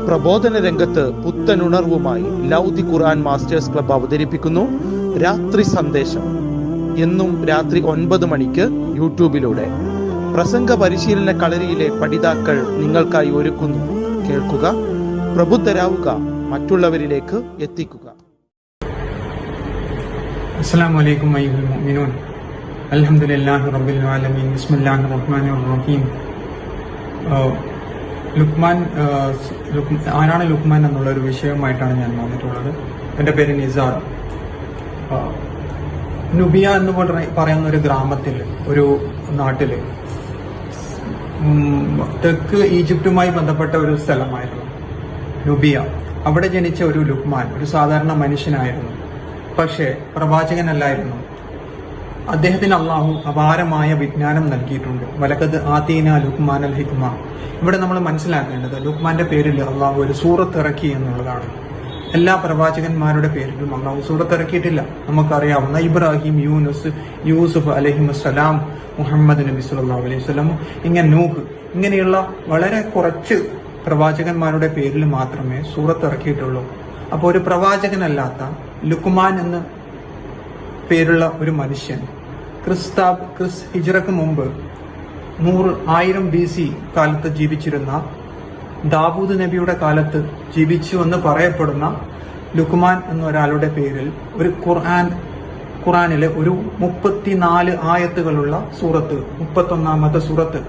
പ്രബോധന രംഗത്ത് പുത്തനുണർവുമായി ലൗദി ഖുർആൻ masters club അവതരിപ്പിക്കുന്നു രാത്രി സന്ദേശം. എന്നും രാത്രി 9 മണിക്ക് യൂട്യൂബിലൂടെ പ്രസംഗ പരിശീലന കളരിയിലെ പഠിതാക്കൾ നിങ്ങൾക്കായി ഒരുക്കുന്നു. കേൾക്കുക, പ്രബുദ്ധരാവുക, മറ്റുള്ളവരിലേക്ക് എത്തിക്കുക. അസ്സലാമു അലൈക്കും അയ്യുഹൽ മുഅ്മിനൂൻ. അൽഹംദുലില്ലാഹി റബ്ബിൽ ആലമീൻ. ബിസ്മില്ലാഹിർ റഹ്മാനിർ റഹീം. ആരാണ് ലുക്മാൻ എന്നുള്ള ഒരു വിഷയവുമായിട്ടാണ് ഞാൻ വന്നിട്ടുള്ളത്. എൻ്റെ പേര് നിസാർ. നുബിയ എന്ന് പറയുന്ന ഒരു ഗ്രാമത്തിൽ, ഒരു നാട്ടില്, തെക്ക് ഈജിപ്തുമായി ബന്ധപ്പെട്ട ഒരു സ്ഥലമായിരുന്നു നുബിയ. അവിടെ ജനിച്ച ഒരു ലുക്മാൻ ഒരു സാധാരണ മനുഷ്യനായിരുന്നു. പക്ഷേ പ്രവാചകനല്ലായിരുന്നു. അദ്ദേഹത്തിന് അള്ളാഹു അപാരമായ വിജ്ഞാനം നൽകിയിട്ടുണ്ട്. വലഖദ് ആതീന ലുക്മാൻ അൽ ഹിക്മ. ഇവിടെ നമ്മൾ മനസ്സിലാക്കേണ്ടത് ലുക്മാന്റെ പേരിൽ അള്ളാഹു ഒരു സൂറത്ത് ഇറക്കി എന്നുള്ളതാണ്. എല്ലാ പ്രവാചകന്മാരുടെ പേരിലും അള്ളാഹു സൂറത്ത് ഇറക്കിയിട്ടില്ല. നമുക്കറിയാവുന്ന ഇബ്രാഹിം, യൂസുഫ് അലൈഹിസ്സലാം, മുഹമ്മദ് നബി സല്ലല്ലാഹു അലൈഹി വസല്ലം, ഇങ്ങനെ നൂഹ്, ഇങ്ങനെയുള്ള വളരെ കുറച്ച് പ്രവാചകന്മാരുടെ പേരിൽ മാത്രമേ സൂറത്ത് ഇറക്കിയിട്ടുള്ളൂ. അപ്പോൾ ഒരു പ്രവാചകനല്ലാത്ത ലുക്മാൻ എന്ന് പേരുള്ള ഒരു മനുഷ്യൻ ഹിജ്റക്ക് മുമ്പ് 1000 BC കാലത്ത് ജീവിച്ചിരുന്ന ദാവൂദ് നബിയുടെ കാലത്ത് ജീവിച്ചു എന്ന് പറയപ്പെടുന്ന ലുക്മാൻ എന്ന ഒരാളുടെ പേരിൽ ഒരു ഖുർആനിലെ ഒരു 34 ആയത്തുകളുള്ള സൂറത്ത്, 31ാമത്തെ സൂറത്ത്,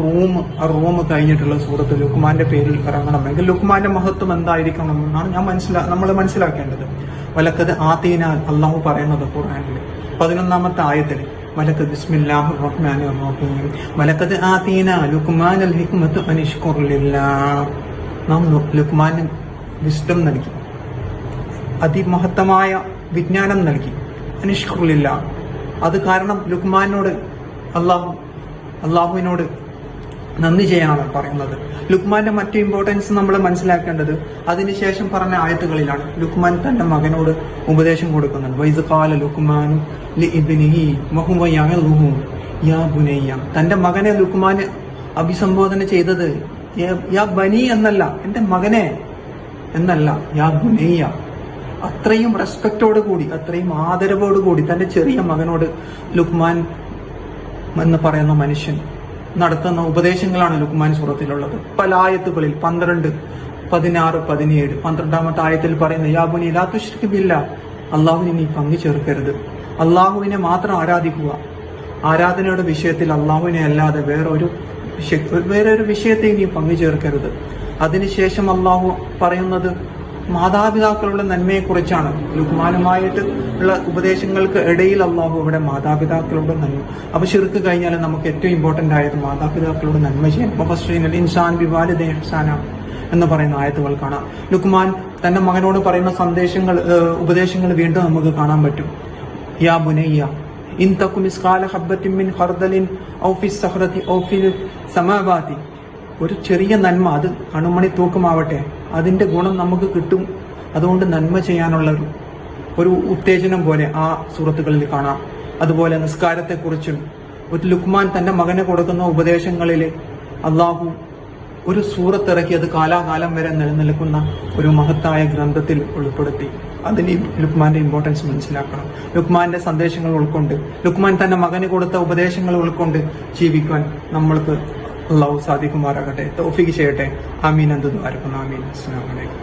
റൂം കഴിഞ്ഞിട്ടുള്ള സൂറത്ത് ലുക്മാന്റെ പേരിൽ ഇറങ്ങണമെങ്കിൽ ലുക്മാന്റെ മഹത്വം എന്തായിരിക്കണം എന്നാണ് നമ്മൾ മനസ്സിലാക്കേണ്ടത്. വലഖദ് ആതീന അള്ളാഹു പറയുന്നത് ഖുർആനിൽ 11ാമത്തെ ആയത്തിൽ വലഖദ് ബിസ്മില്ലാഹിർ റഹ്മാനിർ റഹീം വലഖദ് ആതീന ലുക്മാനൽ ഹിക്മത അനിഷ്കുർ ലില്ലാഹ്. നാം ലുക്മാന് വിസ്ഡം നൽകി, അതിമഹത്തമായ വിജ്ഞാനം നൽകി. അനിഷ്കുർ ലില്ലാഹ്, അത് കാരണം ലുക്മാനോട് അള്ളാഹുവിനോട് നന്ദി ചെയ്യാനാണ് പറയുന്നത്. ലുക്മാന്റെ മറ്റു ഇമ്പോർട്ടൻസ് നമ്മൾ മനസ്സിലാക്കേണ്ടത് അതിനുശേഷം പറഞ്ഞ ആയത്തുകളിലാണ്. ലുക്മാൻ തന്റെ മകനോട് ഉപദേശം കൊടുക്കുന്നുണ്ട്. വൈസ് ഖാല ലുക്മാനു ലിഇബ്നിഹി വഹുവ യഅലുഹു യാ ബുനയ്യ. തന്റെ മകനെ ലുക്മാൻ അഭിസംബോധന ചെയ്തത് യാ ബനി എന്നല്ല, എന്റെ മകനെ എന്നല്ല, യാ ബുനയ്യ. അത്രയും റെസ്പെക്റ്റോട് കൂടി, അത്രയും ആദരവോട് കൂടി തന്റെ ചെറിയ മകനോട് ലുക്മാൻ എന്ന് പറയുന്ന മനുഷ്യൻ നടത്തുന്ന ഉപദേശങ്ങളാണ് ലുക്മാൻ സൂറത്തിലുള്ളത്. പല ആയത്തുകളിൽ 12, 16, 17, 12ാമത്തെ ആയത്തിൽ പറയുന്ന യാ ബുനി ലാ തുശ്രിക് ബില്ലാഹ്, അള്ളാഹുവിനെ നീ പങ്കു ചേർക്കരുത്, അള്ളാഹുവിനെ മാത്രം ആരാധിക്കുക. ആരാധനയുടെ വിഷയത്തിൽ അള്ളാഹുവിനെ അല്ലാതെ വേറൊരു വിഷയത്തെ നീ പങ്കു ചേർക്കരുത്. അതിനുശേഷം അള്ളാഹു പറയുന്നത് മാതാപിതാക്കളുടെ നന്മയെക്കുറിച്ചാണ്. ലുക്മാനുമായിട്ട് ഉള്ള ഉപദേശങ്ങൾക്ക് ഇടയിൽ അള്ളാഹു ഇവിടെ മാതാപിതാക്കളുടെ നന്മ. അപ്പൊ ശിർക്ക് കഴിഞ്ഞാൽ നമുക്ക് ഏറ്റവും ഇമ്പോർട്ടന്റ് ആയത് മാതാപിതാക്കളുടെ നന്മ ചെയ്യാൻ. വഫസ്സൈനൽ ഇൻസാൻ ബിവാലിദൈഹി ഇഹ്സാന എന്ന് പറയുന്ന ആയത്തുകൾ കാണാം. ലുക്മാൻ തന്റെ മകനോട് പറയുന്ന ഉപദേശങ്ങൾ വീണ്ടും നമുക്ക് കാണാൻ പറ്റും. യാ ബുനയ്യ ഇൻ തകു മിസ്കാല ഹബ്ബത്തിൻ മിൻ ഖർദലിൻ ഔ ഫിസ് സഖറതി ഔ ഫിൽ സമാവാതി. ഒരു ചെറിയ നന്മ, അത് അണുമണി തൂക്കമാവട്ടെ, അതിന്റെ ഗുണം നമുക്ക് കിട്ടും. അതുകൊണ്ട് നന്മ ചെയ്യാനുള്ള ഒരു ഉത്തേജനം പോലെ ആ സൂറത്തുകളിൽ കാണാം. അതുപോലെ നിസ്കാരത്തെക്കുറിച്ചും ഒരു ലുക്മാൻ തന്റെ മകന് കൊടുക്കുന്ന ഉപദേശങ്ങളിൽ അള്ളാഹു ഒരു സൂറത്തിറക്കി അത് കാലാകാലം വരെ നിലനിൽക്കുന്ന ഒരു മഹത്തായ ഗ്രന്ഥത്തിൽ ഉൾപ്പെടുത്തി. അതിന് ലുക്മാന്റെ ഇമ്പോർട്ടൻസ് മനസ്സിലാക്കണം. ലുക്മാന്റെ സന്ദേശങ്ങൾ ഉൾക്കൊണ്ട്, ലുക്മാൻ തന്റെ മകന് കൊടുത്ത ഉപദേശങ്ങൾ ഉൾക്കൊണ്ട് ജീവിക്കാൻ നമ്മൾക്ക് അള്ളാഹു സാധിക്കുമാറാകട്ടെ. തൗഫീഖ് ചെയ്യട്ടെ. ആമീൻ എന്ന് ദുആ ചെയ്യുന്നു. ആമീൻ. അസ്സലാമു അലൈക്കും.